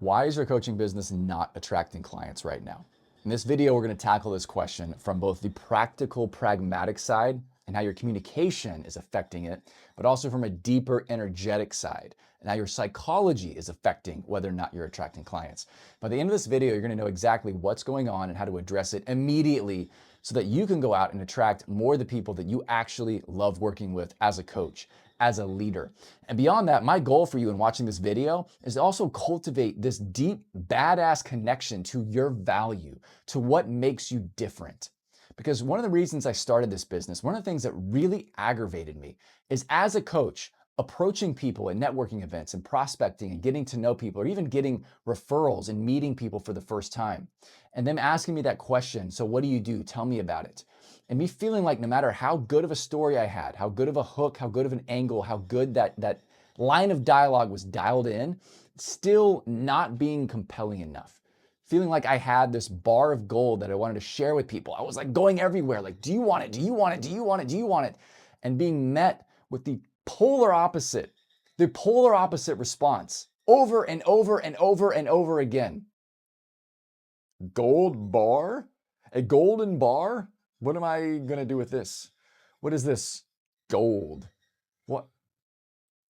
Why is your coaching business not attracting clients right now? In this video, we're going to tackle this question from both the practical, pragmatic side and how your communication is affecting it, but also from a deeper, energetic side and how your psychology is affecting whether or not you're attracting clients. By the end of this video, you're going to know exactly what's going on and how to address it immediately so that you can go out and attract more of the people that you actually love working with as a coach, as a leader. And beyond that, my goal for you in watching this video is to also cultivate this deep, badass connection to your value, to what makes you different. Because one of the reasons I started this business, one of the things that really aggravated me is as a coach, approaching people at networking events and prospecting and getting to know people, or even getting referrals and meeting people for the first time, and them asking me that question, so what do you do? Tell me about it. And me feeling like no matter how good of a story I had, how good of a hook, how good of an angle, how good that line of dialogue was dialed in, still not being compelling enough. Feeling like I had this bar of gold that I wanted to share with people. I was like going everywhere, like, do you want it? Do you want it? Do you want it? Do you want it? And being met with the polar opposite response over and over and over and over again. Gold bar? A golden bar? What am I gonna do with this? What is this? Gold. What?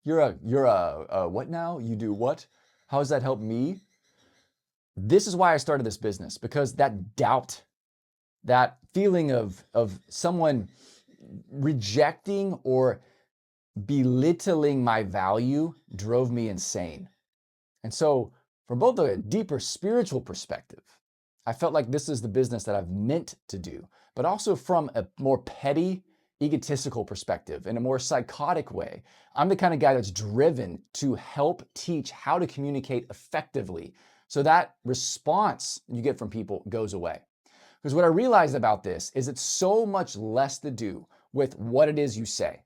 You're a what now? You do what? How does that help me? This is why I started this business, because that doubt, that feeling of someone rejecting or belittling my value drove me insane. And so, from both a deeper spiritual perspective, I felt like this is the business that I've meant to do, but also from a more petty, egotistical perspective, in a more psychotic way. I'm the kind of guy that's driven to help teach how to communicate effectively so that response you get from people goes away. Because what I realized about this is it's so much less to do with what it is you say.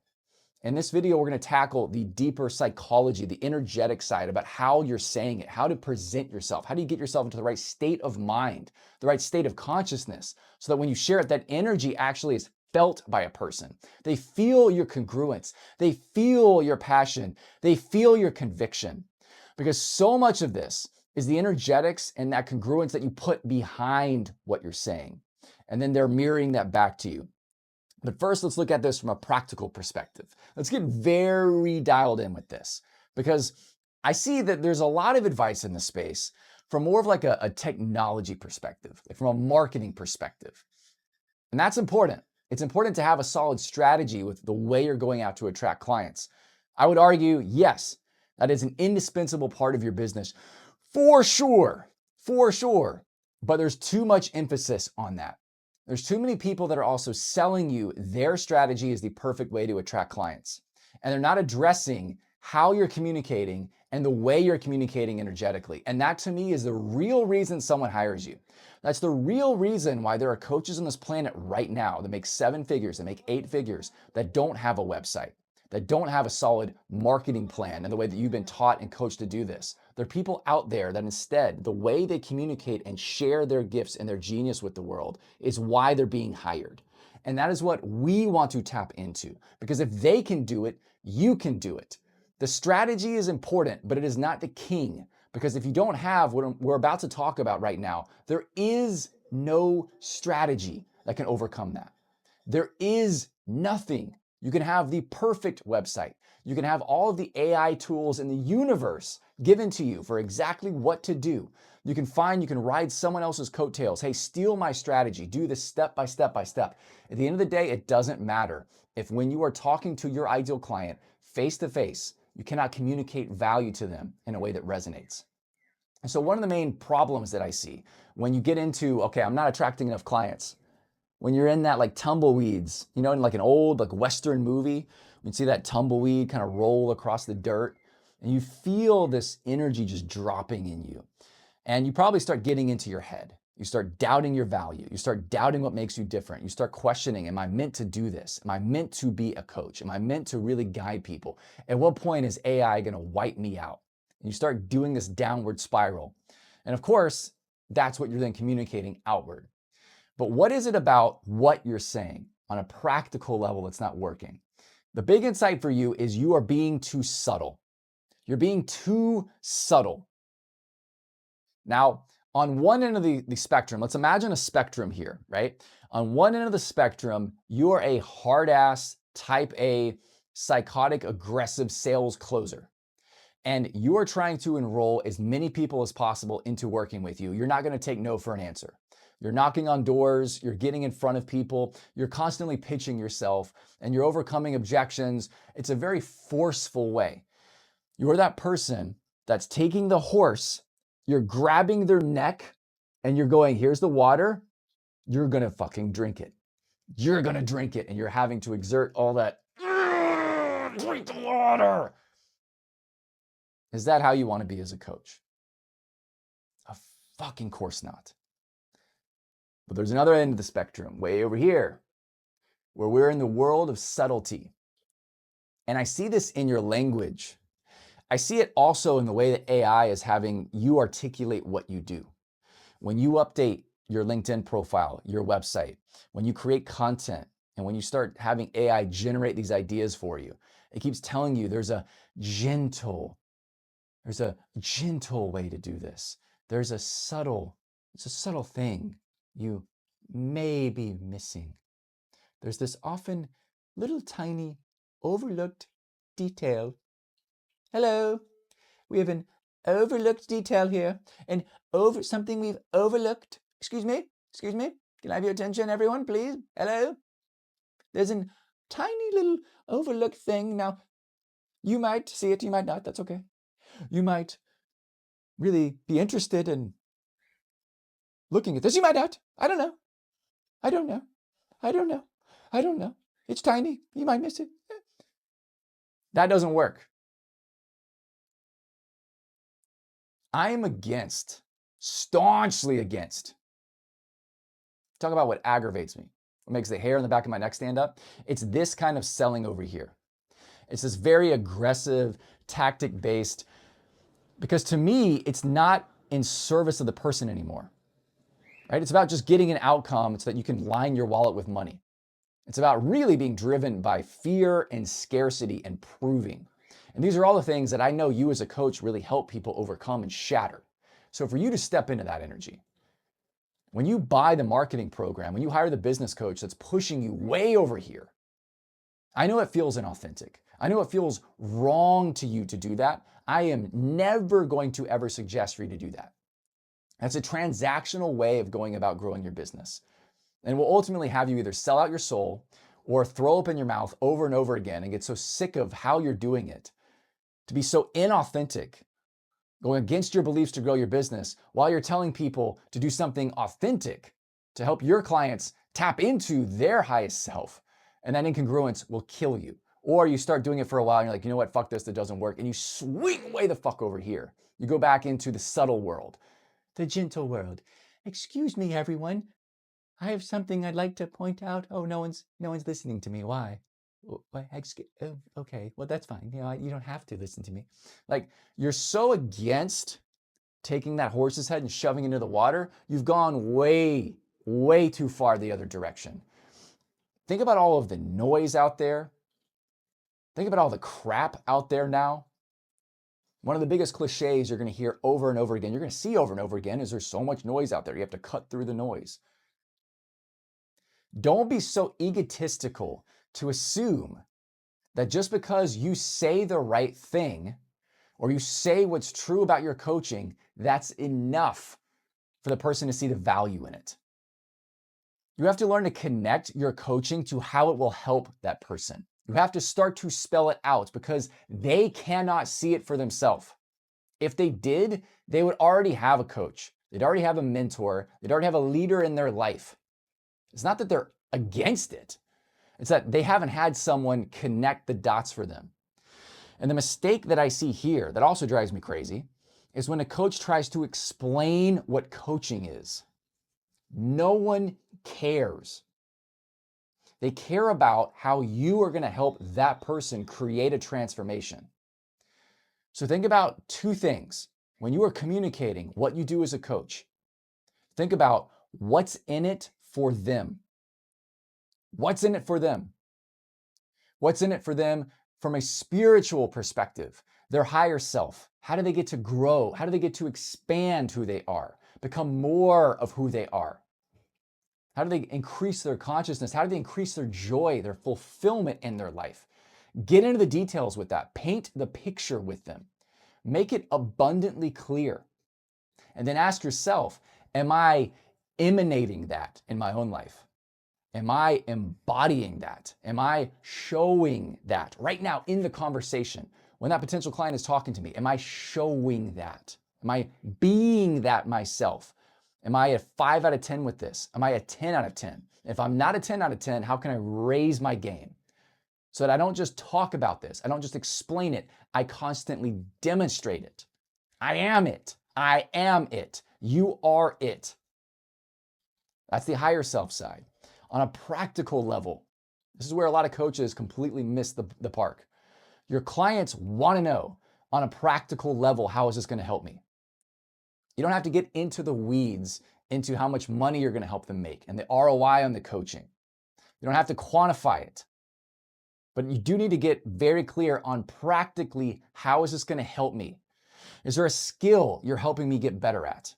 In this video, we're going to tackle the deeper psychology, the energetic side about how you're saying it, how to present yourself, how do you get yourself into the right state of mind, the right state of consciousness, so that when you share it, that energy actually is felt by a person. They feel your congruence, they feel your passion, they feel your conviction. Because so much of this is the energetics and that congruence that you put behind what you're saying. And then they're mirroring that back to you. But first, let's look at this from a practical perspective. Let's get very dialed in with this, because I see that there's a lot of advice in this space from more of like a technology perspective, like from a marketing perspective. And that's important. It's important to have a solid strategy with the way you're going out to attract clients. I would argue, yes, that is an indispensable part of your business for sure, for sure. But there's too much emphasis on that. There's too many people that are also selling you their strategy is the perfect way to attract clients. And they're not addressing how you're communicating and the way you're communicating energetically. And that to me is the real reason someone hires you. That's the real reason why there are coaches on this planet right now that make 7 figures, that make 8 figures, that don't have a website, that don't have a solid marketing plan and the way that you've been taught and coached to do this. There are people out there that instead, the way they communicate and share their gifts and their genius with the world is why they're being hired. And that is what we want to tap into, because if they can do it, you can do it. The strategy is important, but it is not the king, because if you don't have what we're about to talk about right now, there is no strategy that can overcome that. There is nothing. You can have the perfect website. You can have all of the AI tools in the universe given to you for exactly what to do. You can ride someone else's coattails. Hey, steal my strategy. Do this step by step by step. At the end of the day, it doesn't matter if when you are talking to your ideal client face to face, you cannot communicate value to them in a way that resonates. And so one of the main problems that I see when you get into, okay, I'm not attracting enough clients, when you're in that like tumbleweeds, in like an old like Western movie, you see that tumbleweed kind of roll across the dirt and you feel this energy just dropping in you. And you probably start getting into your head. You start doubting your value. You start doubting what makes you different. You start questioning, am I meant to do this? Am I meant to be a coach? Am I meant to really guide people? At what point is AI going to wipe me out? And you start doing this downward spiral. And of course, that's what you're then communicating outward. But what is it about what you're saying on a practical level that's not working? The big insight for you is you are being too subtle. You're being too subtle. Now, on one end of the spectrum, let's imagine a spectrum here, right? On one end of the spectrum, you are a hard ass, type A, psychotic, aggressive sales closer. And you are trying to enroll as many people as possible into working with you. You're not going to take no for an answer. You're knocking on doors, you're getting in front of people, you're constantly pitching yourself, and you're overcoming objections. It's a very forceful way. You're that person that's taking the horse, you're grabbing their neck, and you're going, here's the water, you're going to fucking drink it. You're going to drink it, and you're having to exert all that, drink the water. Is that how you want to be as a coach? Of fucking course not. But there's another end of the spectrum, way over here, where we're in the world of subtlety. And I see this in your language. I see it also in the way that AI is having you articulate what you do. When you update your LinkedIn profile, your website, when you create content, and when you start having AI generate these ideas for you, it keeps telling you there's a gentle way to do this. There's a subtle thing you may be missing. There's this often little tiny overlooked detail. Hello, we have an overlooked detail here, and something we've overlooked. Excuse me, can I have your attention, everyone, please? Hello? There's a tiny little overlooked thing. Now, you might see it, you might not, that's okay. You might really be interested in looking at this. You might not. I don't know. It's tiny. You might miss it. That doesn't work. I am staunchly against. Talk about what aggravates me, what makes the hair on the back of my neck stand up. It's this kind of selling over here. It's this very aggressive, tactic-based, because to me, it's not in service of the person anymore, right? It's about just getting an outcome so that you can line your wallet with money. It's about really being driven by fear and scarcity and proving. And these are all the things that I know you as a coach really help people overcome and shatter. So for you to step into that energy, when you buy the marketing program, when you hire the business coach that's pushing you way over here, I know it feels inauthentic. I know it feels wrong to you to do that. I am never going to ever suggest for you to do that. That's a transactional way of going about growing your business. And will ultimately have you either sell out your soul or throw up in your mouth over and over again and get so sick of how you're doing it, to be so inauthentic, going against your beliefs to grow your business while you're telling people to do something authentic to help your clients tap into their highest self. And that incongruence will kill you. Or you start doing it for a while and you're like, you know what, fuck this, that doesn't work. And you swing way the fuck over here. You go back into the subtle world, the gentle world. Excuse me, everyone. I have something I'd like to point out. Oh, no one's listening to me. Why? Okay, well, that's fine. You don't have to listen to me. Like, you're so against taking that horse's head and shoving it into the water. You've gone way, way too far the other direction. Think about all of the noise out there. Think about all the crap out there now. One of the biggest cliches you're going to hear over and over again, you're going to see over and over again, is there's so much noise out there. You have to cut through the noise. Don't be so egotistical to assume that just because you say the right thing or you say what's true about your coaching, that's enough for the person to see the value in it. You have to learn to connect your coaching to how it will help that person. You have to start to spell it out because they cannot see it for themselves. If they did, they would already have a coach. They'd already have a mentor. They'd already have a leader in their life. It's not that they're against it. It's that they haven't had someone connect the dots for them. And the mistake that I see here that also drives me crazy is when a coach tries to explain what coaching is. No one cares. They care about how you are going to help that person create a transformation. So think about two things. When you are communicating what you do as a coach, think about what's in it for them. What's in it for them? What's in it for them from a spiritual perspective, their higher self, How do they get to grow? How do they get to expand who they are, become more of who they are? How do they increase their consciousness? How do they increase their joy, their fulfillment in their life? Get into the details with that. Paint the picture with them. Make it abundantly clear. And then ask yourself, am I emanating that in my own life? Am I embodying that? Am I showing that right now in the conversation? When that potential client is talking to me, am I showing that? Am I being that myself? Am I a 5 out of 10 with this? Am I a 10 out of 10? If I'm not a 10 out of 10, how can I raise my game? So that I don't just talk about this, I don't just explain it, I constantly demonstrate it. I am it. I am it. You are it. That's the higher self side. On a practical level, this is where a lot of coaches completely miss the park. Your clients want to know on a practical level, how is this going to help me? You don't have to get into the weeds into how much money you're going to help them make and the ROI on the coaching. You don't have to quantify it. But you do need to get very clear on practically, how is this going to help me? Is there a skill you're helping me get better at?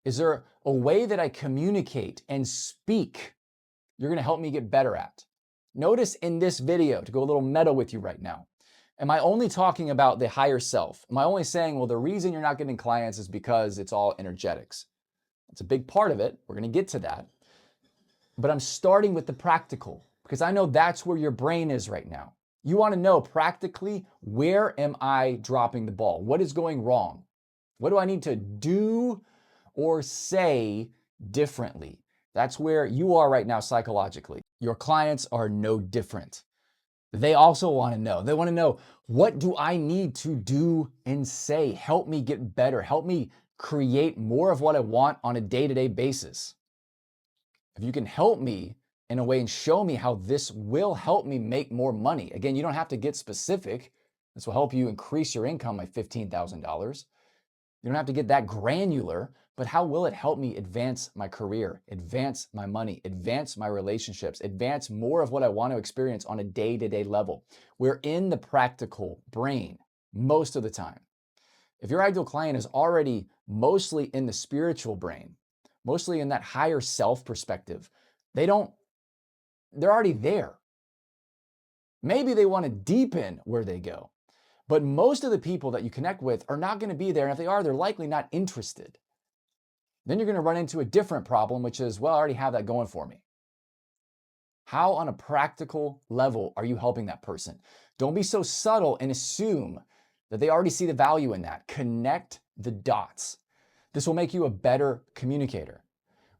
Is there a way that I communicate and speak you're going to help me get better at? Notice in this video, to go a little meta with you right now, am I only talking about the higher self? Am I only saying, well, the reason you're not getting clients is because it's all energetics? That's a big part of it. We're going to get to that. But I'm starting with the practical because I know that's where your brain is right now. You want to know practically, where am I dropping the ball? What is going wrong? What do I need to do or say differently? That's where you are right now psychologically. Your clients are no different. They also want to know. They want to know, what do I need to do and say? Help me get better. Help me create more of what I want on a day-to-day basis. If you can help me in a way and show me how this will help me make more money. Again, you don't have to get specific. This will help you increase your income by $15,000. You don't have to get that granular, but how will it help me advance my career, advance my money, advance my relationships, advance more of what I want to experience on a day-to-day level? We're in the practical brain most of the time. If your ideal client is already mostly in the spiritual brain, mostly in that higher self perspective, they're already there. Maybe they want to deepen where they go. But most of the people that you connect with are not going to be there. And if they are, they're likely not interested. Then you're going to run into a different problem, which is, well, I already have that going for me. How on a practical level are you helping that person? Don't be so subtle and assume that they already see the value in that. Connect the dots. This will make you a better communicator.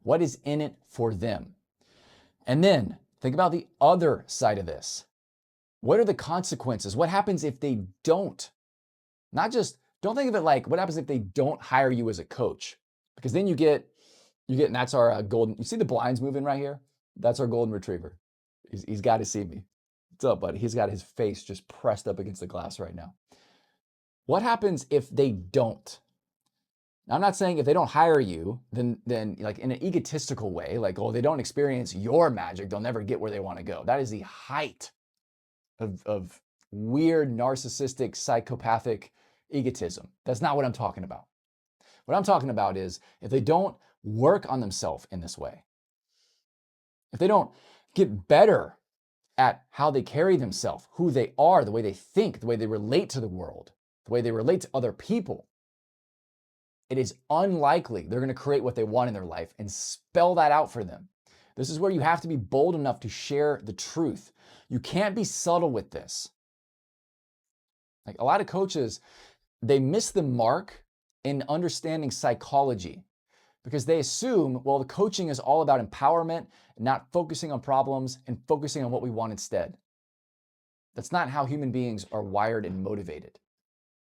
What is in it for them? And then think about the other side of this. What are the consequences? What happens if they don't? Don't think of it like, what happens if they don't hire you as a coach? Because then you get, and that's our golden, you see the blinds moving right here? That's our golden retriever. He's got to see me. What's up, buddy? He's got his face just pressed up against the glass right now. What happens if they don't? Now, I'm not saying if they don't hire you, then like in an egotistical way, like, oh, they don't experience your magic, they'll never get where they want to go. That is the height of weird, narcissistic, psychopathic egotism. That's not what I'm talking about. What I'm talking about is if they don't work on themselves in this way, if they don't get better at how they carry themselves, who they are, the way they think, the way they relate to the world, the way they relate to other people, it is unlikely they're going to create what they want in their life and spell that out for them. This is where you have to be bold enough to share the truth. You can't be subtle with this. Like a lot of coaches, they miss the mark in understanding psychology because they assume, well, the coaching is all about empowerment, not focusing on problems and focusing on what we want instead. That's not how human beings are wired and motivated.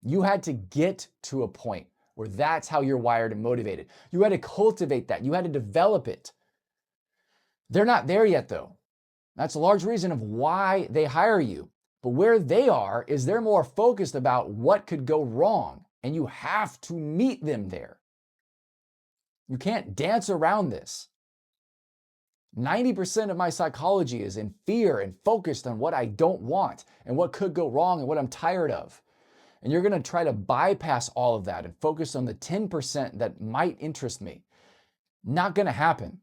You had to get to a point where that's how you're wired and motivated. You had to cultivate that. You had to develop it. They're not there yet, though. That's a large reason of why they hire you. But where they are is they're more focused about what could go wrong, and you have to meet them there. You can't dance around this. 90% of my psychology is in fear and focused on what I don't want and what could go wrong and what I'm tired of. And you're going to try to bypass all of that and focus on the 10% that might interest me. Not going to happen.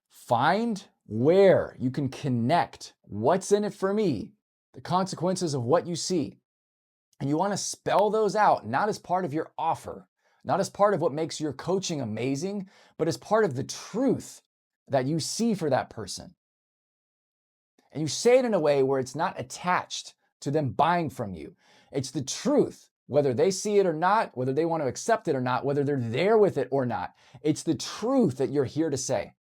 Find where you can connect what's in it for me, the consequences of what you see. And you want to spell those out, not as part of your offer, not as part of what makes your coaching amazing, but as part of the truth that you see for that person. And you say it in a way where it's not attached to them buying from you. It's the truth, whether they see it or not, whether they want to accept it or not, whether they're there with it or not. It's the truth that you're here to say.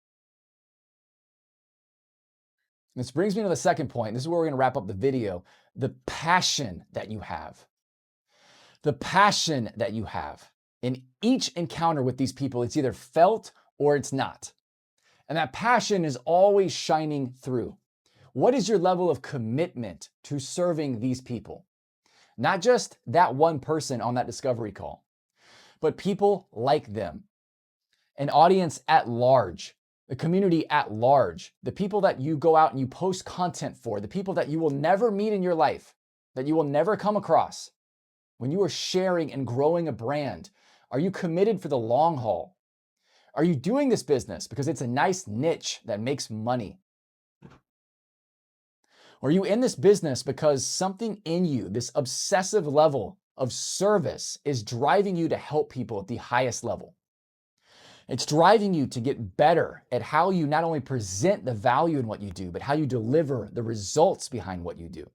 This brings me to the second point. This is where we're going to wrap up the video. The passion that you have. The passion that you have. In each encounter with these people, it's either felt or it's not. And that passion is always shining through. What is your level of commitment to serving these people? Not just that one person on that discovery call, but people like them, an audience at large, the community at large, the people that you go out and you post content for, the people that you will never meet in your life, that you will never come across. When you are sharing and growing a brand, are you committed for the long haul? Are you doing this business because it's a nice niche that makes money? Or are you in this business because something in you, this obsessive level of service, is driving you to help people at the highest level? It's driving you to get better at how you not only present the value in what you do, but how you deliver the results behind what you do.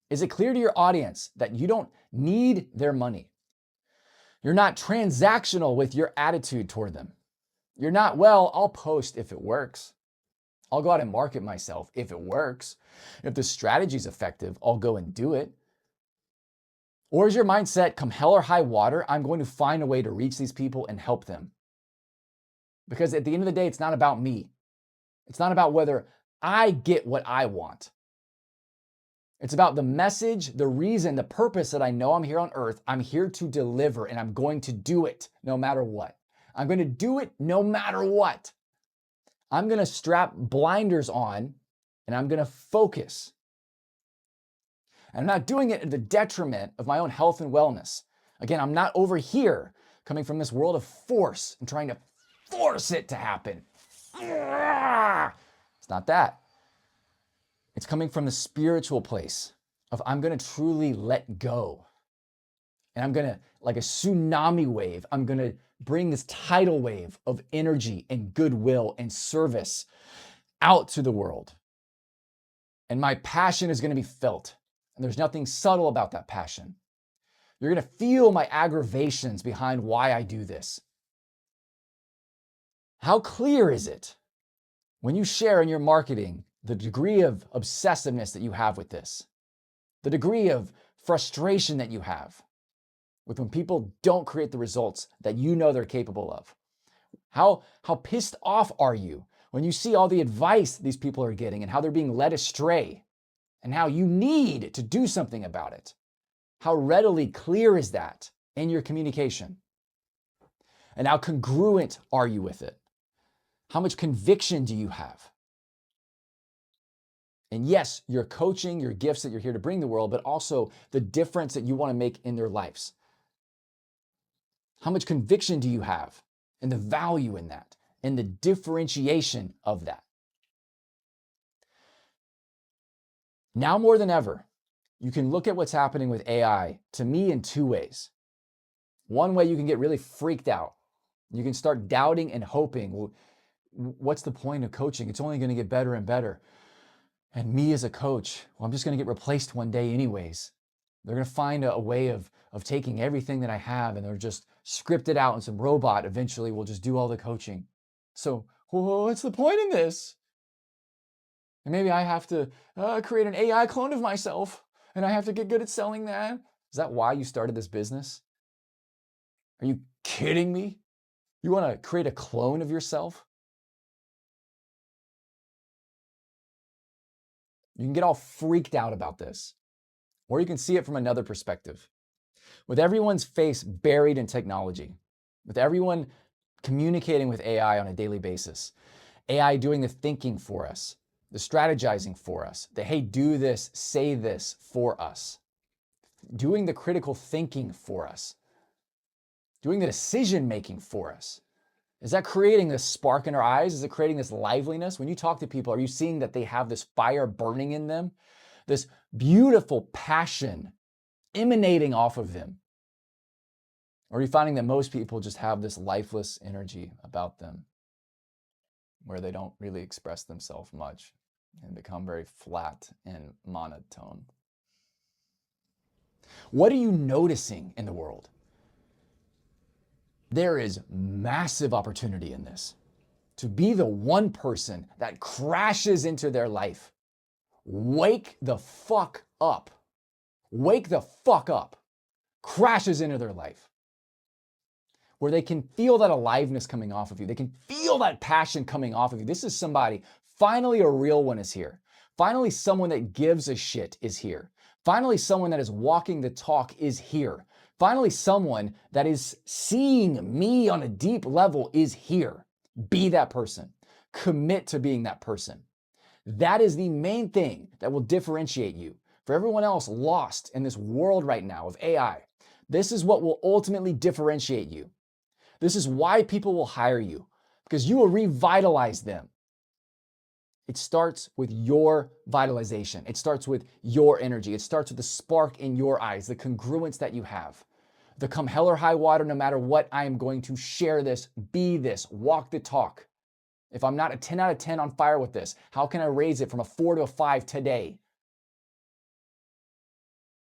Is it clear to your audience that you don't need their money? You're not transactional with your attitude toward them. You're not, well, I'll post if it works. I'll go out and market myself if it works. If the strategy's effective, I'll go and do it. Or is your mindset, come hell or high water, I'm going to find a way to reach these people and help them? Because at the end of the day, it's not about me. It's not about whether I get what I want. It's about the message, the reason, the purpose that I know I'm here on earth. I'm here to deliver, and I'm going to do it no matter what. I'm going to do it no matter what. I'm going to strap blinders on, and I'm going to focus. And I'm not doing it at the detriment of my own health and wellness. Again, I'm not over here coming from this world of force and trying to force it to happen. It's not that. It's coming from the spiritual place of I'm going to truly let go. And I'm going to, like a tsunami wave, I'm going to bring this tidal wave of energy and goodwill and service out to the world. And my passion is going to be felt. And there's nothing subtle about that passion. You're going to feel my aggravations behind why I do this. How clear is it when you share in your marketing the degree of obsessiveness that you have with this, the degree of frustration that you have with when people don't create the results that you know they're capable of? How pissed off are you when you see all the advice these people are getting and how they're being led astray and how you need to do something about it? How readily clear is that in your communication? And how congruent are you with it? How much conviction do you have? And yes, your coaching, your gifts that you're here to bring the world, but also the difference that you want to make in their lives. How much conviction do you have and the value in that and the differentiation of that? Now more than ever, you can look at what's happening with AI, to me, in two ways. One way, you can get really freaked out. You can start doubting and hoping, well, what's the point of coaching? It's only going to get better and better. And me as a coach, well, I'm just going to get replaced one day anyways. They're going to find a way of taking everything that I have and they're just script it out and some robot eventually will just do all the coaching. So what's the point in this? And maybe I have to create an AI clone of myself and I have to get good at selling that. Is that why you started this business? Are you kidding me? You want to create a clone of yourself? You can get all freaked out about this, or you can see it from another perspective. With everyone's face buried in technology, with everyone communicating with AI on a daily basis, AI doing the thinking for us, the strategizing for us, the hey, do this, say this for us. doing the critical thinking for us, doing the decision making for us? Is that creating this spark in our eyes? Is it creating this liveliness? When you talk to people, are you seeing that they have this fire burning in them? This beautiful passion emanating off of them? Or are you finding that most people just have this lifeless energy about them where they don't really express themselves much and become very flat and monotone? What are you noticing in the world? There is massive opportunity in this to be the one person that crashes into their life. Wake the fuck up. Wake the fuck up. Crashes into their life. Where they can feel that aliveness coming off of you. They can feel that passion coming off of you. This is somebody, finally a real one is here. Finally someone that gives a shit is here. Finally someone that is walking the talk is here. Finally someone that is seeing me on a deep level is here. Be that person. Commit to being that person. That is the main thing that will differentiate you. For everyone else lost in this world right now of AI, this is what will ultimately differentiate you. This is why people will hire you, because you will revitalize them. It starts with your vitalization. It starts with your energy. It starts with the spark in your eyes, the congruence that you have. The come hell or high water, no matter what, I am going to share this, be this, walk the talk. If I'm not a 10 out of 10 on fire with this, how can I raise it from a 4 to a 5 today?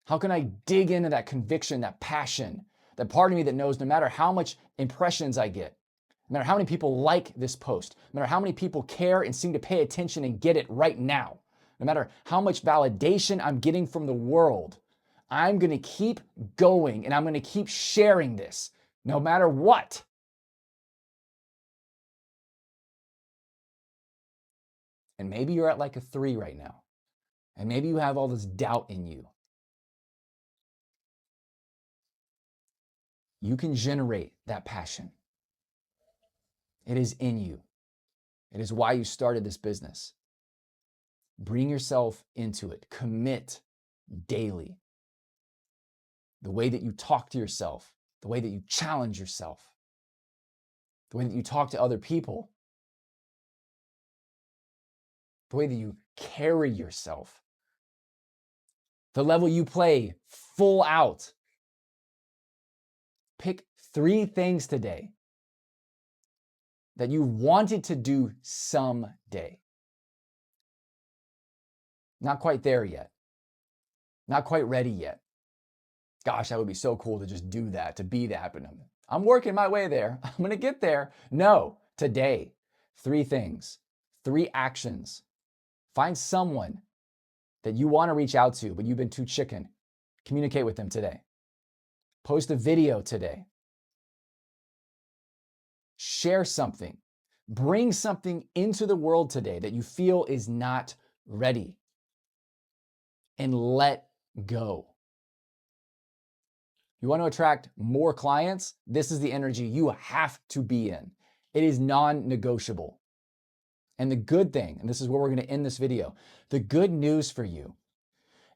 How can I dig into that conviction, that passion, that part of me that knows no matter how much impressions I get, no matter how many people like this post, no matter how many people care and seem to pay attention and get it right now, no matter how much validation I'm getting from the world, I'm going to keep going and I'm going to keep sharing this no matter what. And maybe you're at like a 3 right now. And maybe you have all this doubt in you. You can generate that passion. It is in you. It is why you started this business. Bring yourself into it. Commit daily. The way that you talk to yourself, the way that you challenge yourself, the way that you talk to other people, the way that you carry yourself, the level you play full out. Pick 3 things today that you wanted to do someday. Not quite there yet. Not quite ready yet. Gosh, that would be so cool to just do that, to be that. But I'm working my way there. I'm going to get there. No, today, 3 things, 3 actions. Find someone that you want to reach out to, but you've been too chicken. Communicate with them today. Post a video today. Share something. Bring something into the world today that you feel is not ready. And let go. You want to attract more clients? This is the energy you have to be in. It is non-negotiable. And the good thing, and this is where we're going to end this video, the good news for you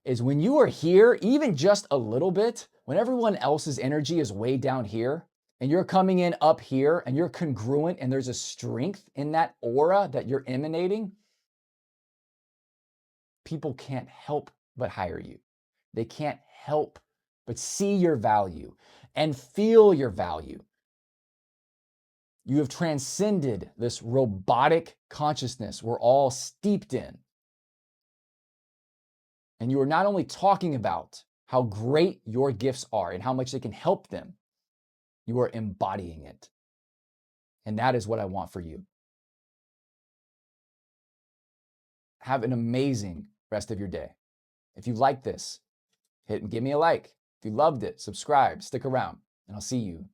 is when you are here, even just a little bit, when everyone else's energy is way down here, and you're coming in up here, and you're congruent, and there's a strength in that aura that you're emanating, people can't help but hire you. They can't help but see your value and feel your value. You have transcended this robotic consciousness we're all steeped in. And you are not only talking about how great your gifts are and how much they can help them, you are embodying it. And that is what I want for you. Have an amazing rest of your day. If you like this, hit and give me a like. If you loved it, subscribe, stick around, and I'll see you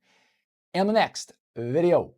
in the next video.